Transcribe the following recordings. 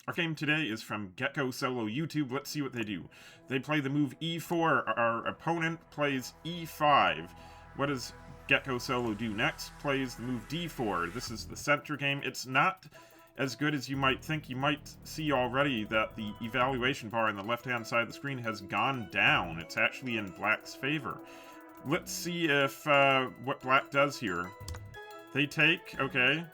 Our game today is from GeckoSoloYT. Let's see what they do. They play the move e4. Our opponent plays e5. What does GeckoSolo do next? Plays the move d4. This is the center game. It's not as good as you might think. You might see already that the evaluation bar on the left-hand side of the screen has gone down. It's actually in black's favor. Let's see if what black does here. They take, okay,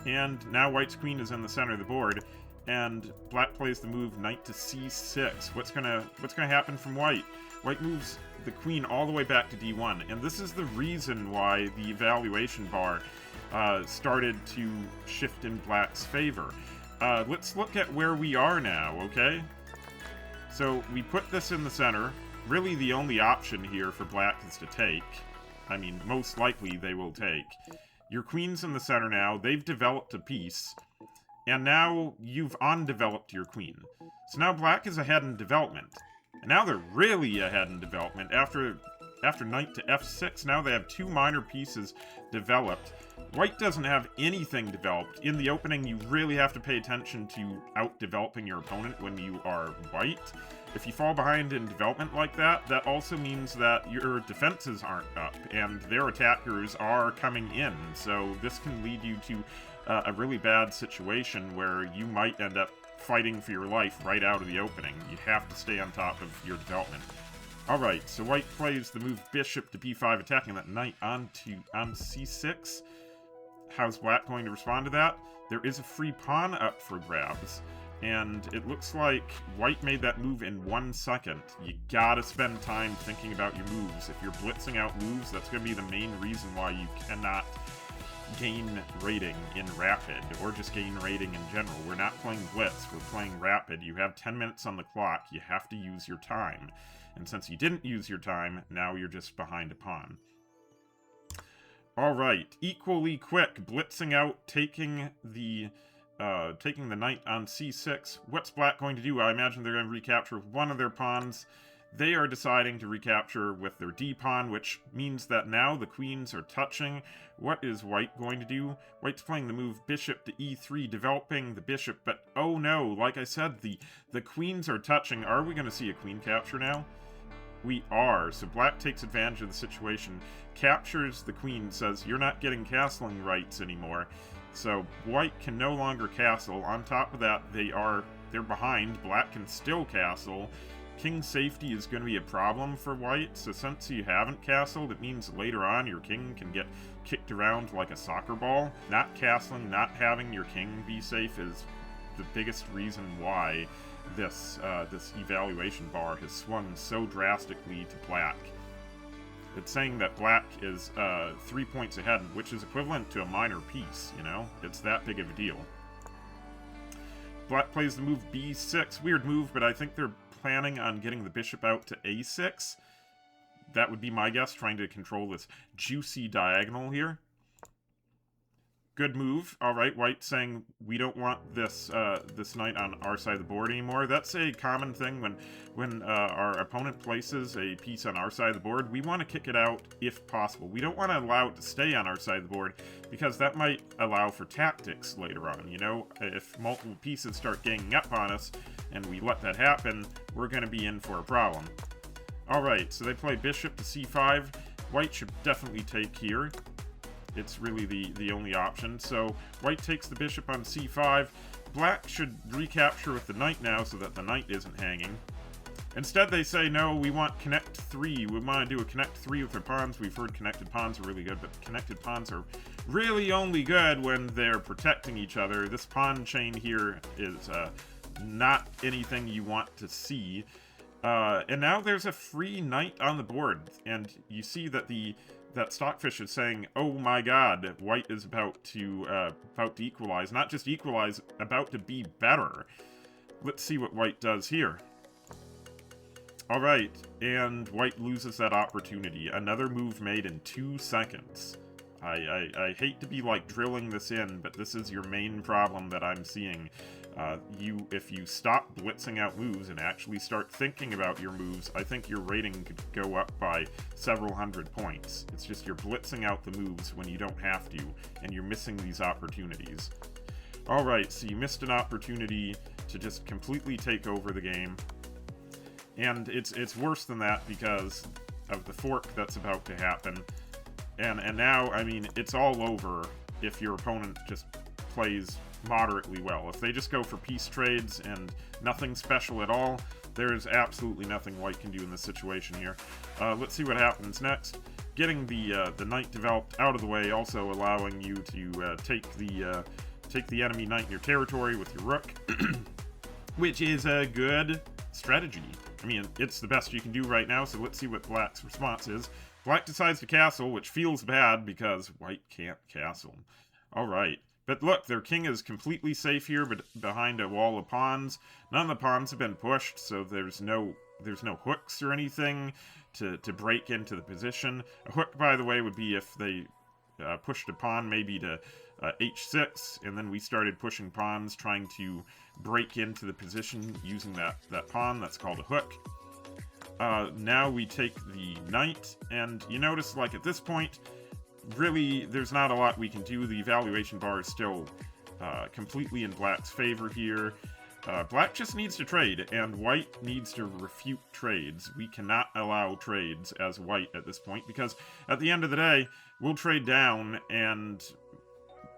and now white's queen is in the center of the board, and black plays the move knight to c6. What's gonna happen from white? White moves the queen all the way back to d1, and this is the reason why the evaluation bar started to shift in black's favor. Let's look at where we are now, okay? So we put this in the center. Really the only option here for black is to take. I mean, most likely they will take. Your queen's in the center now. They've developed a piece. And now you've undeveloped your queen. So now black is ahead in development. And now they're really ahead in development. After knight to f6, now they have two minor pieces developed. White doesn't have anything developed. In the opening, you really have to pay attention to out-developing your opponent when you are white. If you fall behind in development like that, that also means that your defenses aren't up, and their attackers are coming in. So this can lead you to a really bad situation where you might end up fighting for your life right out of the opening. You have to stay on top of your development. Alright, so white plays the move bishop to b5, attacking that knight on c6. How's black going to respond to that? There is a free pawn up for grabs, and it looks like white made that move in 1 second. You gotta spend time thinking about your moves. If you're blitzing out moves, that's gonna be the main reason why you cannot gain rating in Rapid, or just gain rating in general. We're not playing Blitz, we're playing Rapid. You have 10 minutes on the clock, you have to use your time. And since you didn't use your time, now you're just behind a pawn. Alright, equally quick, blitzing out, taking the knight on c6. What's black going to do? I imagine they're going to recapture one of their pawns. They are deciding to recapture with their d-pawn, which means that now the queens are touching. What is white going to do? White's playing the move bishop to e3, developing the bishop, but oh no, like I said, the queens are touching. Are we going to see a queen capture now? We are. So black takes advantage of the situation, captures the queen, says, you're not getting castling rights anymore. So white can no longer castle. On top of that, they're behind. Black can still castle. King safety is going to be a problem for white, so since you haven't castled, it means later on your king can get kicked around like a soccer ball. Not castling, not having your king be safe is the biggest reason why this evaluation bar has swung so drastically to black. It's saying that black is 3 points ahead, which is equivalent to a minor piece, you know? It's that big of a deal. Black plays the move b6. Weird move, but I think they're planning on getting the bishop out to a6. That would be my guess, trying to control this juicy diagonal here. Good move. Alright, white saying we don't want this this knight on our side of the board anymore. That's a common thing when our opponent places a piece on our side of the board. We want to kick it out if possible. We don't want to allow it to stay on our side of the board because that might allow for tactics later on. You know, if multiple pieces start ganging up on us and we let that happen, we're going to be in for a problem. Alright, so they play bishop to c5. White should definitely take here. It's really the only option. So white takes the bishop on c5. Black should recapture with the knight now so that the knight isn't hanging. Instead they say, no, we want connect 3. We want to do a connect 3 with our pawns. We've heard connected pawns are really good, but connected pawns are really only good when they're protecting each other. This pawn chain here is not anything you want to see. And now there's a free knight on the board, and you see that that Stockfish is saying, oh my god, white is about to equalize. Not just equalize, about to be better. Let's see what white does here. Alright, and white loses that opportunity. Another move made in 2 seconds. I hate to be like drilling this in, but this is your main problem that I'm seeing. If you stop blitzing out moves and actually start thinking about your moves, I think your rating could go up by several hundred points. It's just you're blitzing out the moves when you don't have to, and you're missing these opportunities. Alright, so you missed an opportunity to just completely take over the game. And it's worse than that because of the fork that's about to happen. And now, I mean, it's all over if your opponent just plays moderately well. If they just go for peace trades and nothing special at all, there's absolutely nothing white can do in this situation here. Let's see what happens next. Getting the knight developed out of the way, also allowing you to take the enemy knight in your territory with your rook, which is a good strategy. I mean, it's the best you can do right now, so let's see what black's response is. Black decides to castle, which feels bad because white can't castle. Alright. But look, their king is completely safe here, but behind a wall of pawns. None of the pawns have been pushed, so there's no hooks or anything to break into the position. A hook, by the way, would be if they pushed a pawn maybe to h6, and then we started pushing pawns trying to break into the position using that pawn. That's called a hook. Now we take the knight, and you notice, like, at this point, really, there's not a lot we can do. The evaluation bar is still completely in black's favor here. Black just needs to trade, and white needs to refute trades. We cannot allow trades as white at this point, because at the end of the day, we'll trade down, and,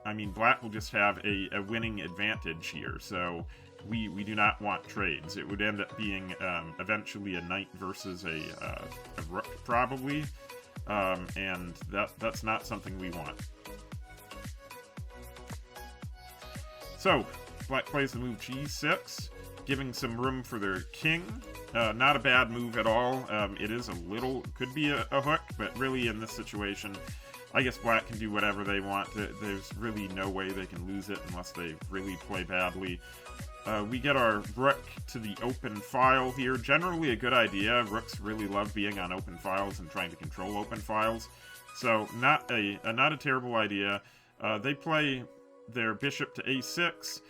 I mean, black will just have a winning advantage here, so we do not want trades. It would end up being eventually a knight versus a rook, probably. And that's not something we want. So, black plays the move g6, giving some room for their king. Not a bad move at all. It is a little, could be a hook, but really in this situation, I guess black can do whatever they want. There's really no way they can lose it unless they really play badly. We get our rook to the open file here. Generally a good idea. Rooks really love being on open files and trying to control open files. So not a terrible idea. They play their bishop to a6,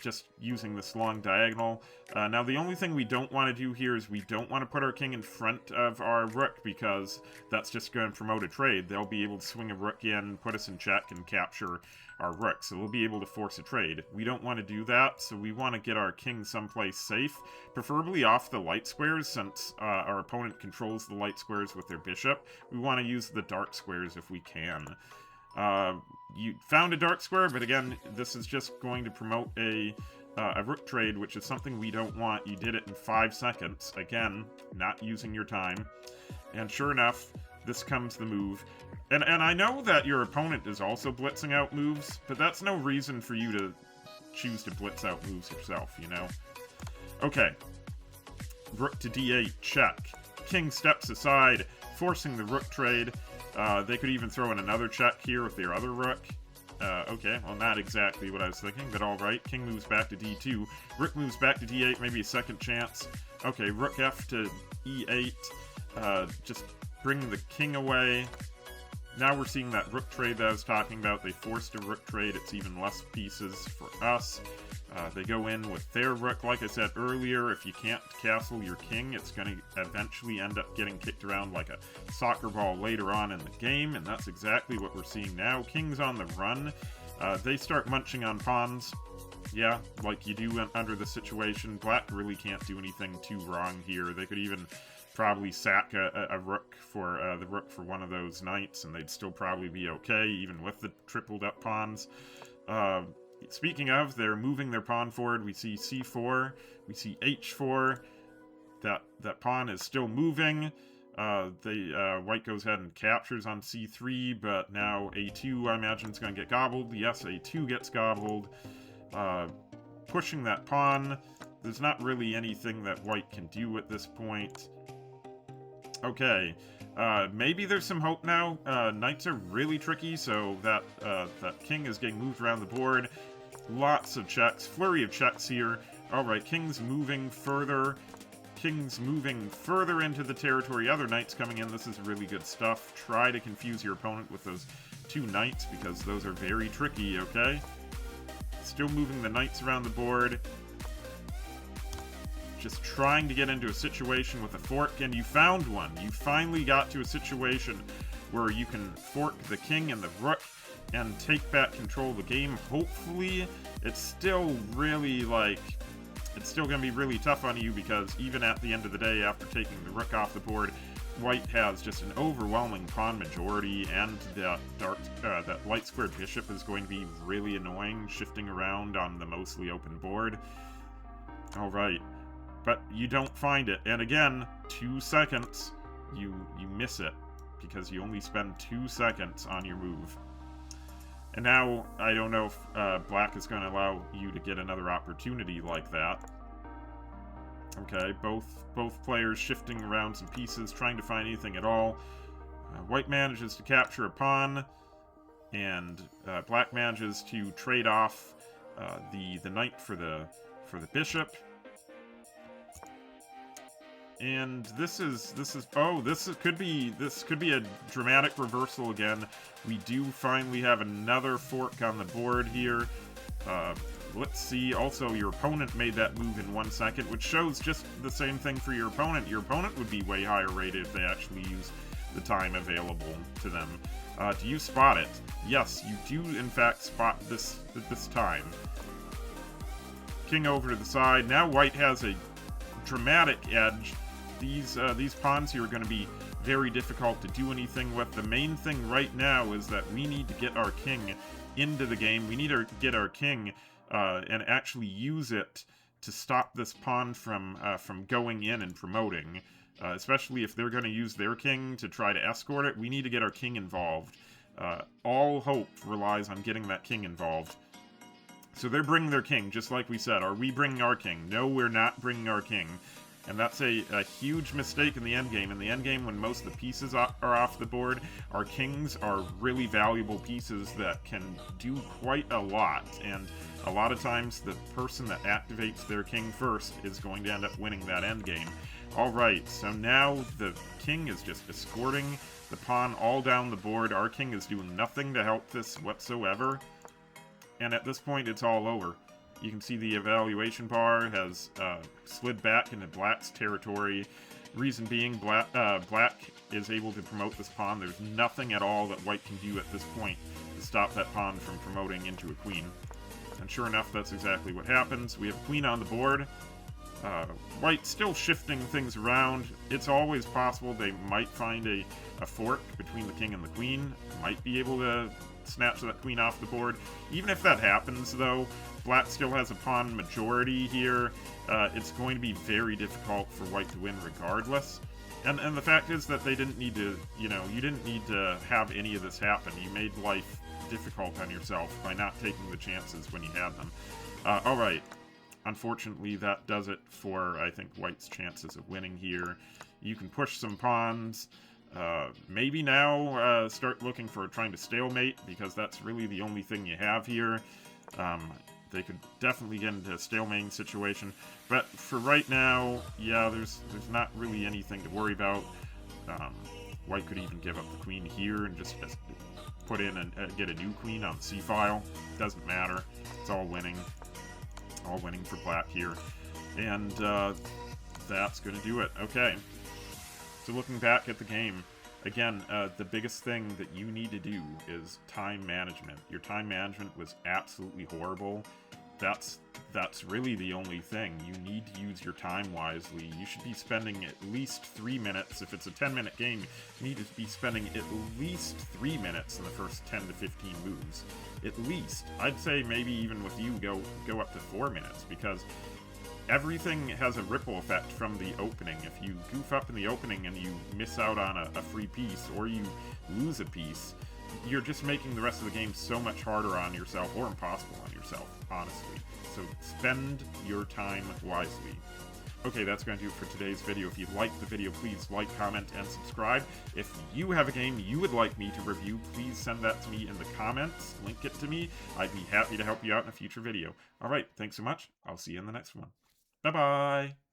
just using this long diagonal. Now the only thing we don't want to do here is we don't want to put our king in front of our rook, because that's just going to promote a trade. They'll be able to swing a rook in, put us in check, and capture our rook, so we'll be able to force a trade. We don't want to do that, so we want to get our king someplace safe, preferably off the light squares, since our opponent controls the light squares with their bishop. We want to use the dark squares if we can. You found a dark square, but again, this is just going to promote a rook trade, which is something we don't want. You did it in 5 seconds. Again, not using your time. And sure enough, this comes the move. And I know that your opponent is also blitzing out moves, but that's no reason for you to choose to blitz out moves yourself, you know? Okay. Rook to d8, check. King steps aside, forcing the rook trade. They could even throw in another check here with their other rook. Okay, well, not exactly what I was thinking, but alright. King moves back to d2. Rook moves back to d8, maybe a second chance. Okay, rook f to e8. Just bringing the king away. Now we're seeing that rook trade that I was talking about. They forced a rook trade. It's even less pieces for us. They go in with their rook. Like I said earlier, if you can't castle your king, it's going to eventually end up getting kicked around like a soccer ball later on in the game, and that's exactly what we're seeing now. King's on the run. They start munching on pawns. Yeah, like you do under the situation. Black really can't do anything too wrong here. They could even probably sack a rook for the rook for one of those knights, and they'd still probably be okay, even with the tripled up pawns. Speaking of, they're moving their pawn forward. We see c4, we see h4. That pawn is still moving. White goes ahead and captures on c3, but now a2, I imagine, is going to get gobbled. Yes, a2 gets gobbled. Pushing that pawn. There's not really anything that white can do at this point. Okay, maybe there's some hope now. Knights are really tricky, so that king is getting moved around the board. Lots of checks, flurry of checks here. Alright, king's moving further. King's moving further into the territory. Other knights coming in. This is really good stuff. Try to confuse your opponent with those 2 knights, because those are very tricky, okay? Still moving the knights around the board. Just trying to get into a situation with a fork, and you found one. You finally got to a situation where you can fork the king and the rook. and take back control of the game. Hopefully, it's still really, like, it's still going to be really tough on you, because even at the end of the day, after taking the rook off the board, white has just an overwhelming pawn majority, and that light squared bishop is going to be really annoying, shifting around on the mostly open board. Alright, but you don't find it, and again, 2 seconds, you miss it, because you only spend 2 seconds on your move. And now, I don't know if black is going to allow you to get another opportunity like that. Okay, both players shifting around some pieces, trying to find anything at all. White manages to capture a pawn, and black manages to trade off the knight for the bishop. And this could be a dramatic reversal again. We do finally have another fork on the board here. Let's see. Also, your opponent made that move in 1 second, which shows just the same thing for your opponent. Your opponent would be way higher rated if they actually used the time available to them. Do you spot it? Yes, you do in fact spot this time. King over to the side. Now white has a dramatic edge. These pawns here are going to be very difficult to do anything with. The main thing right now is that we need to get our king into the game. We need to get our king and actually use it to stop this pawn from going in and promoting. Especially if they're going to use their king to try to escort it, we need to get our king involved. All hope relies on getting that king involved. So they're bringing their king, just like we said. Are we bringing our king? No, we're not bringing our king. And that's a huge mistake in the endgame. In the endgame, when most of the pieces are off the board, our kings are really valuable pieces that can do quite a lot. And a lot of times, the person that activates their king first is going to end up winning that endgame. Alright, so now the king is just escorting the pawn all down the board. Our king is doing nothing to help this whatsoever. And at this point, it's all over. You can see the evaluation bar has slid back into black's territory. Reason being, black is able to promote this pawn. There's nothing at all that white can do at this point to stop that pawn from promoting into a queen. And sure enough, that's exactly what happens. We have a queen on the board. White still shifting things around. It's always possible they might find a fork between the king and the queen. Might be able to snatch that queen off the board. Even if that happens, though, black still has a pawn majority here. It's going to be very difficult for white to win regardless. And the fact is that they didn't need to, you didn't need to have any of this happen. You made life difficult on yourself by not taking the chances when you had them. Alright. Unfortunately, that does it for, I think, white's chances of winning here. You can push some pawns. Maybe now start looking for trying to stalemate, because that's really the only thing you have here. They could definitely get into a stalemating situation. But for right now, yeah, there's not really anything to worry about. White could even give up the queen here and just put in and get a new queen on the c-file. Doesn't matter. It's all winning. All winning for black here. And that's going to do it. Okay. So looking back at the game, again, the biggest thing that you need to do is time management. Your time management was absolutely horrible. That's really the only thing. You need to use your time wisely. You should be spending at least 3 minutes. If it's a 10-minute game, you need to be spending at least 3 minutes in the first 10 to 15 moves. At least. I'd say maybe even with you, go up to 4 minutes, because everything has a ripple effect from the opening. If you goof up in the opening and you miss out on a free piece, or you lose a piece, you're just making the rest of the game so much harder on yourself, or impossible on yourself, honestly. So spend your time wisely. Okay, that's going to do it for today's video. If you liked the video, please like, comment, and subscribe. If you have a game you would like me to review, please send that to me in the comments. Link it to me. I'd be happy to help you out in a future video. Alright, thanks so much. I'll see you in the next one. Bye-bye!